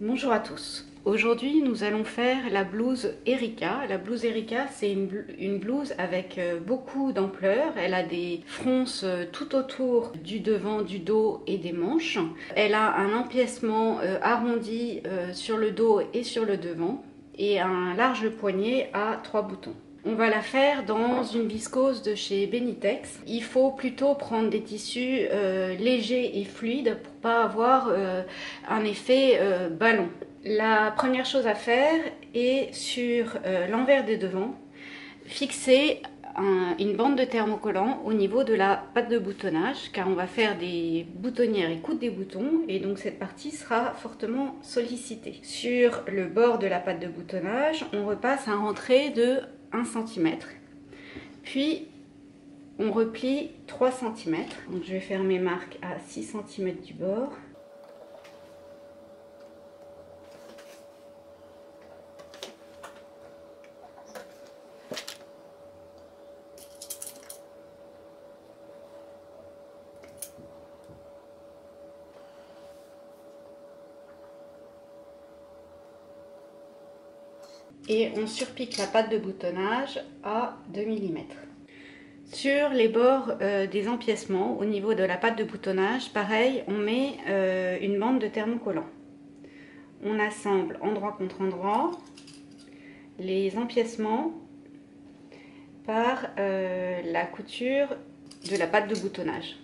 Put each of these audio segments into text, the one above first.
Bonjour à tous. Aujourd'hui, nous allons faire la blouse Erika. La blouse Erika, c'est une blouse avec beaucoup d'ampleur. Elle a des fronces tout autour du devant, du dos et des manches. Elle a un empiècement arrondi sur le dos et sur le devant et un large poignet à 3 boutons. On va la faire dans une viscose de chez Benitex. Il faut plutôt prendre des tissus légers et fluides pour pas avoir un effet ballon. La première chose à faire est sur l'envers des devants, fixer une bande de thermocollant au niveau de la patte de boutonnage, car on va faire des boutonnières et coudre des boutons, et donc cette partie sera fortement sollicitée. Sur le bord de la patte de boutonnage, on repasse un rentré de 1 cm, puis on replie 3 cm. Donc je vais faire mes marques à 6 cm du bord. Et on surpique la patte de boutonnage à 2 mm. Sur les bords des empiècements, au niveau de la patte de boutonnage, pareil, on met une bande de thermocollant. On assemble endroit contre endroit les empiècements par la couture de la patte de boutonnage.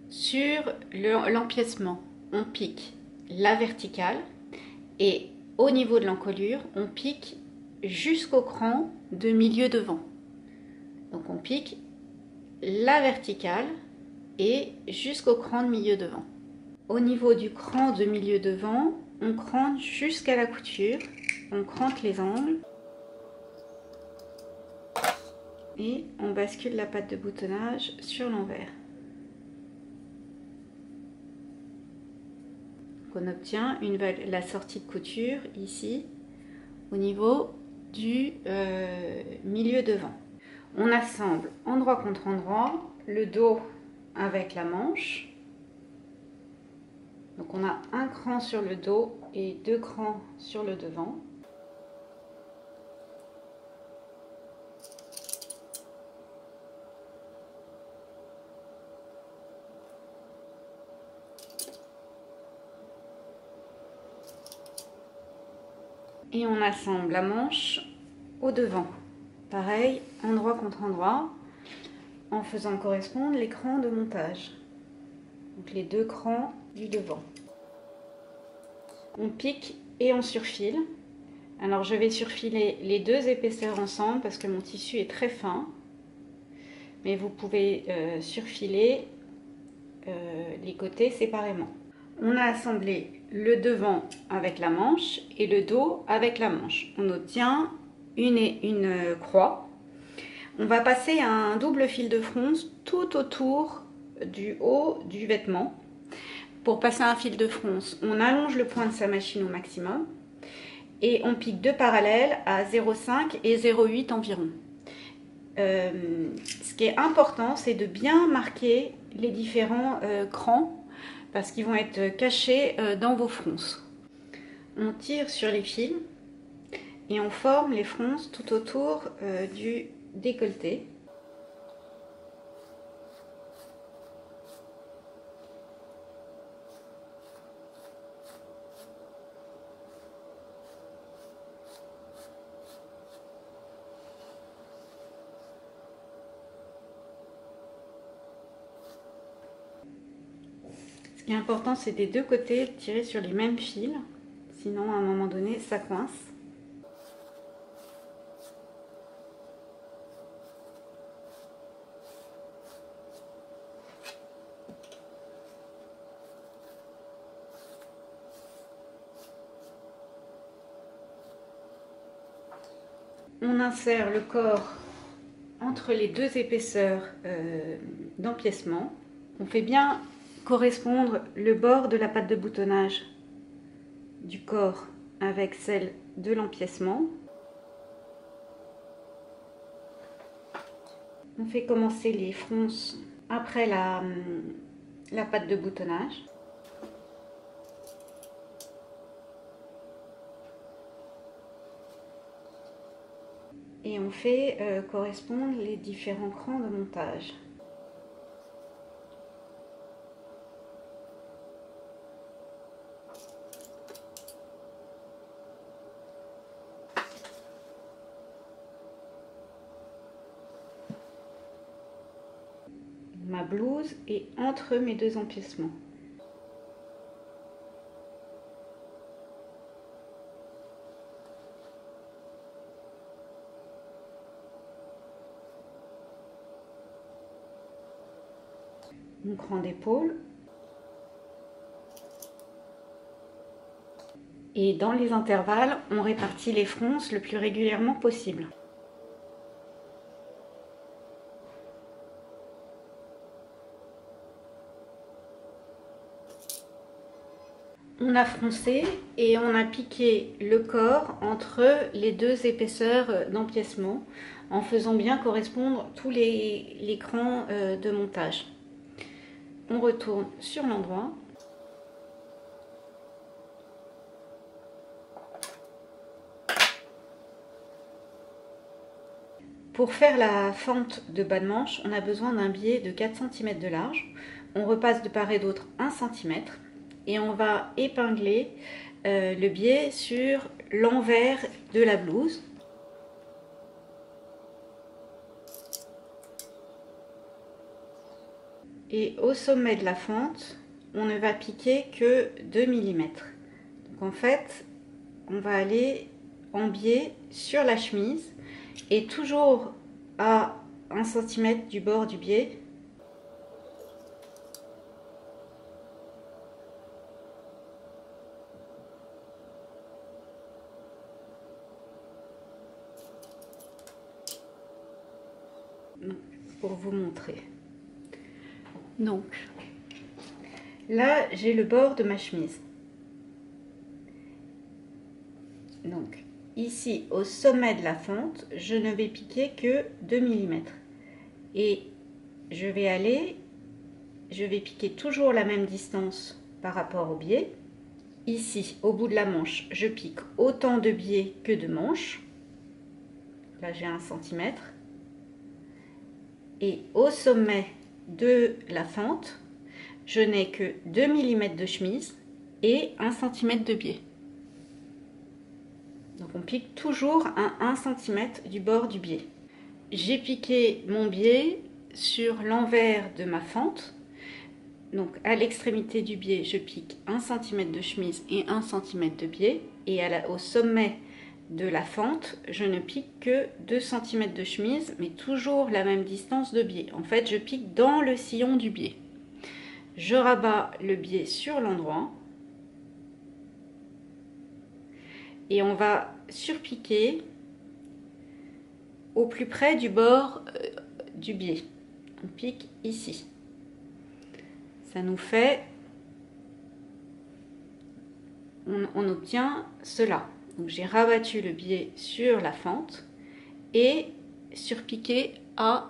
Sur l'empiècement, on pique la verticale et au niveau de l'encolure, on pique jusqu'au cran de milieu devant. Donc on pique la verticale et jusqu'au cran de milieu devant. Au niveau du cran de milieu devant, on crante jusqu'à la couture, on crante les angles et on bascule la patte de boutonnage sur l'envers. On obtient la sortie de couture ici au niveau du milieu devant. On assemble endroit contre endroit le dos avec la manche. Donc on a un cran sur le dos et 2 crans sur le devant. Et on assemble la manche au devant. Pareil, endroit contre endroit, en faisant correspondre les crans de montage. Donc les 2 crans du devant. On pique et on surfile. Alors je vais surfiler les 2 épaisseurs ensemble parce que mon tissu est très fin. Mais vous pouvez surfiler les côtés séparément. On a assemblé le devant avec la manche et le dos avec la manche. On obtient une croix. On va passer un double fil de fronce tout autour du haut du vêtement. Pour passer un fil de fronce, on allonge le point de sa machine au maximum et on pique 2 parallèles à 0,5 et 0,8 environ. Ce qui est important, c'est de bien marquer les différents crans parce qu'ils vont être cachés dans vos fronces. On tire sur les fils et on forme les fronces tout autour du décolleté. Ce qui est important, c'est des 2 côtés de tirer sur les mêmes fils, sinon à un moment donné ça coince. On insère le corps entre les 2 épaisseurs d'empiècement. On fait bien correspondre le bord de la patte de boutonnage du corps avec celle de l'empiècement. On fait commencer les fronces après la patte de boutonnage. Et on fait correspondre les différents crans de montage. Ma blouse est entre mes deux empiècements. Mon cran d'épaule. Et dans les intervalles, on répartit les fronces le plus régulièrement possible. On a froncé et on a piqué le corps entre les deux épaisseurs d'empiècement en faisant bien correspondre tous les crans de montage. On retourne sur l'endroit. Pour faire la fente de bas de manche, on a besoin d'un biais de 4 cm de large. On repasse de part et d'autre 1 cm et on va épingler le biais sur l'envers de la blouse. Et au sommet de la fente, on ne va piquer que 2 mm. Donc en fait, on va aller en biais sur la chemise et toujours à 1 cm du bord du biais. Pour vous montrer. Donc, là, j'ai le bord de ma chemise. Donc, ici, au sommet de la fente, je ne vais piquer que 2 mm. Et je vais piquer toujours la même distance par rapport au biais. Ici, au bout de la manche, je pique autant de biais que de manches. Là, j'ai 1 cm. Et au sommet de la fente, je n'ai que 2 mm de chemise et 1 cm de biais. Donc on pique toujours à 1 cm du bord du biais. J'ai piqué mon biais sur l'envers de ma fente. Donc à l'extrémité du biais, je pique 1 cm de chemise et 1 cm de biais. Et au sommet de la fente, je ne pique que 2 cm de chemise, mais toujours la même distance de biais. En fait, je pique dans le sillon du biais. Je rabats le biais sur l'endroit. Et on va surpiquer au plus près du bord du biais. On pique ici. Ça nous fait... On obtient cela. Donc j'ai rabattu le biais sur la fente et surpiqué à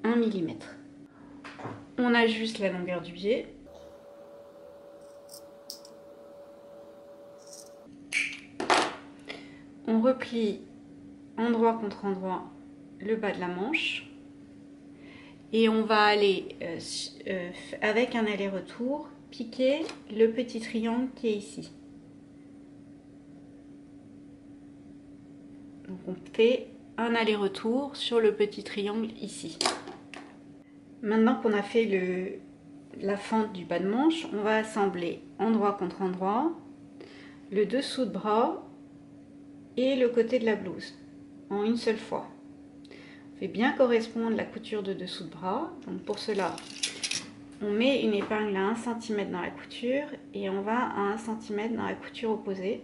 1 mm. On ajuste la longueur du biais. On replie endroit contre endroit le bas de la manche et on va aller avec un aller-retour piquer le petit triangle qui est ici. Donc on fait un aller-retour sur le petit triangle ici. Maintenant qu'on a fait la fente du bas de manche, on va assembler endroit contre endroit le dessous de bras et le côté de la blouse en une seule fois. On fait bien correspondre la couture de dessous de bras. Donc pour cela, on met une épingle à 1 cm dans la couture et on va à 1 cm dans la couture opposée.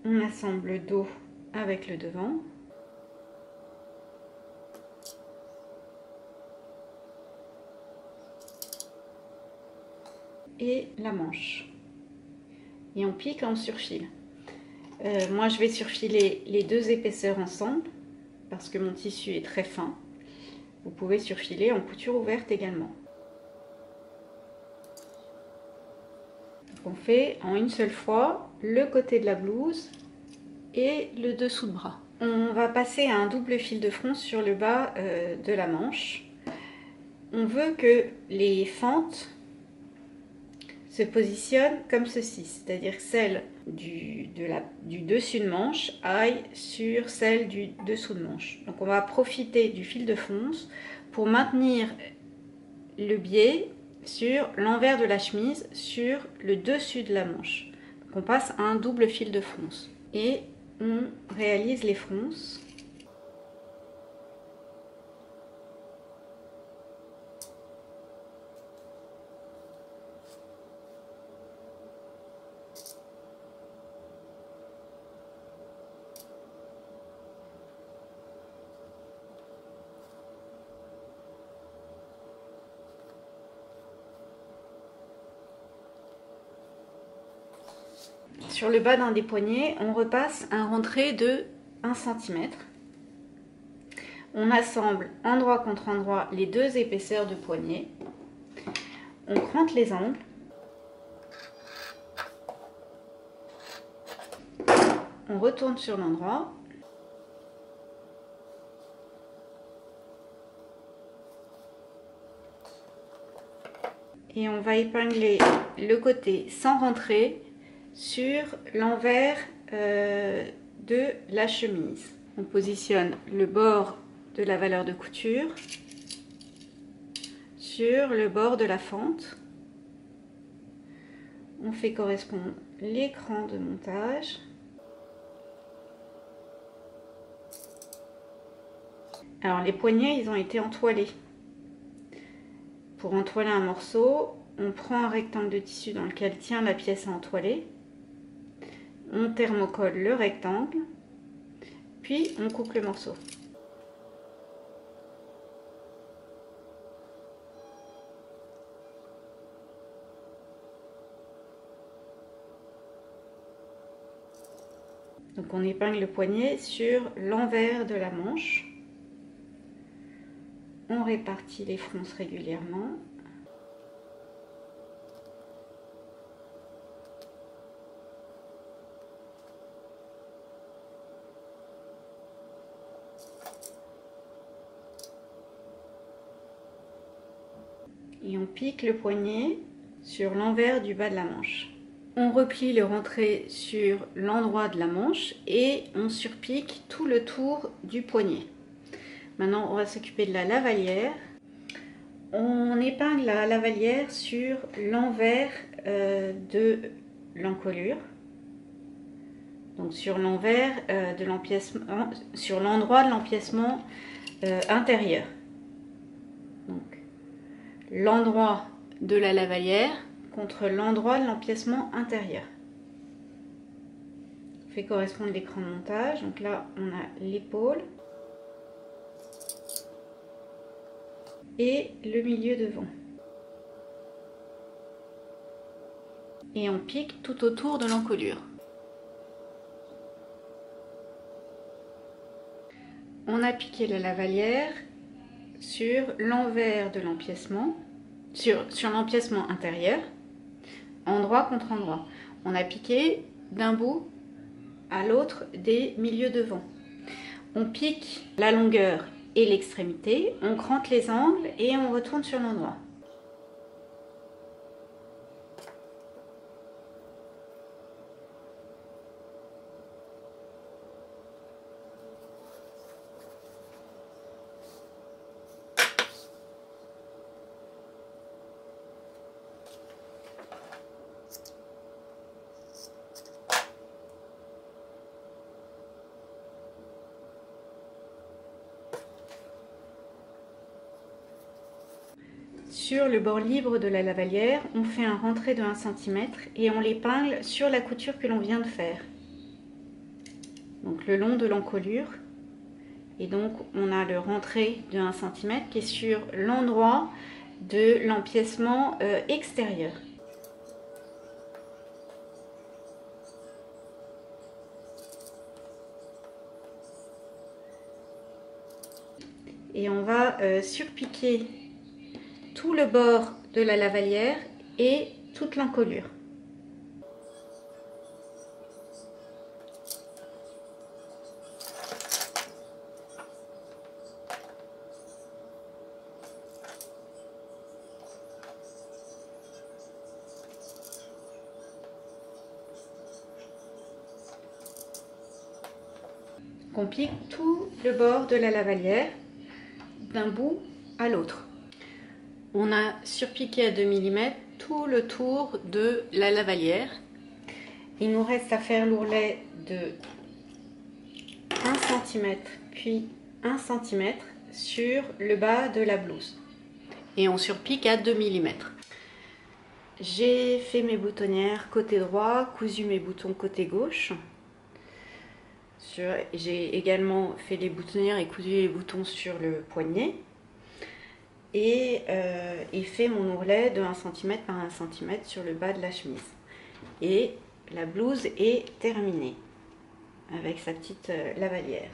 On assemble le dos avec le devant. Et la manche. Et on pique en surfil. Moi je vais surfiler les deux épaisseurs ensemble parce que mon tissu est très fin. Vous pouvez surfiler en couture ouverte également. Donc on fait en une seule fois le côté de la blouse et le dessous de bras. On va passer un double fil de fronce sur le bas de la manche. On veut que les fentes se positionnent comme ceci, c'est-à-dire que celle du dessus de manche aille sur celle du dessous de manche. Donc on va profiter du fil de fronce pour maintenir le biais sur l'envers de la chemise, sur le dessus de la manche. Donc on passe un double fil de fronce et on réalise les fronces. Sur le bas d'un des poignets, on repasse un rentré de 1 cm. On assemble endroit contre endroit les deux épaisseurs de poignet. On crante les angles. On retourne sur l'endroit. Et on va épingler le côté sans rentrer sur l'envers de la chemise. On positionne le bord de la valeur de couture sur le bord de la fente. On fait correspondre l'écran de montage. Alors les poignets, ils ont été entoilés. Pour entoiler un morceau, on prend un rectangle de tissu dans lequel tient la pièce à entoiler. On thermocolle le rectangle, puis on coupe le morceau. Donc on épingle le poignet sur l'envers de la manche. On répartit les fronces régulièrement. Et on pique le poignet sur l'envers du bas de la manche. On replie le rentré sur l'endroit de la manche et on surpique tout le tour du poignet. Maintenant, on va s'occuper de la lavalière. On épingle la lavalière sur l'envers de l'encolure. Donc sur l'envers de l'empiècement, sur l'endroit de l'empiècement intérieur. Donc l'endroit de la lavalière contre l'endroit de l'empiècement intérieur. On fait correspondre l'écran de montage. Donc là, on a l'épaule et le milieu devant. Et on pique tout autour de l'encolure. On a piqué la lavalière sur l'envers de l'empiècement, sur l'empiècement intérieur, endroit contre endroit. On a piqué d'un bout à l'autre des milieux devant. On pique la longueur et l'extrémité, on crante les angles et on retourne sur l'endroit. Sur le bord libre de la lavalière, on fait un rentré de 1 cm et on l'épingle sur la couture que l'on vient de faire. Donc le long de l'encolure. Et donc on a le rentré de 1 cm qui est sur l'endroit de l'empiècement extérieur. et on va surpiquer tout le bord de la lavalière et toute l'encolure. On pique tout le bord de la lavalière d'un bout à l'autre. On a surpiqué à 2 mm tout le tour de la lavalière. Il nous reste à faire l'ourlet de 1 cm puis 1 cm sur le bas de la blouse. Et on surpique à 2 mm. J'ai fait mes boutonnières côté droit, cousu mes boutons côté gauche. J'ai également fait les boutonnières et cousu les boutons sur le poignet. Et fait mon ourlet de 1 cm par 1 cm sur le bas de la chemise. Et la blouse est terminée avec sa petite lavalière.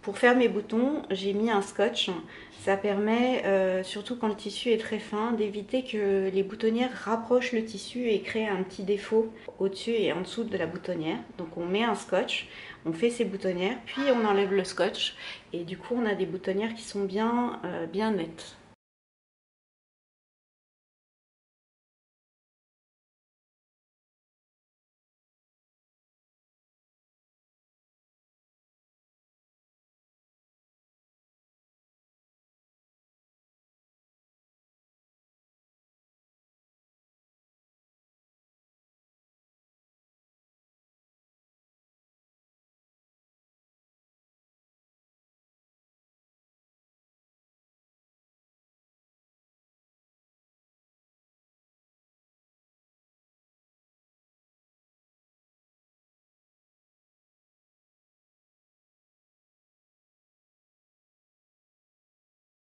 Pour faire mes boutons, j'ai mis un scotch. Ça permet, surtout quand le tissu est très fin, d'éviter que les boutonnières rapprochent le tissu et créent un petit défaut au-dessus et en dessous de la boutonnière. Donc on met un scotch, on fait ses boutonnières, puis on enlève le scotch et du coup on a des boutonnières qui sont bien nettes.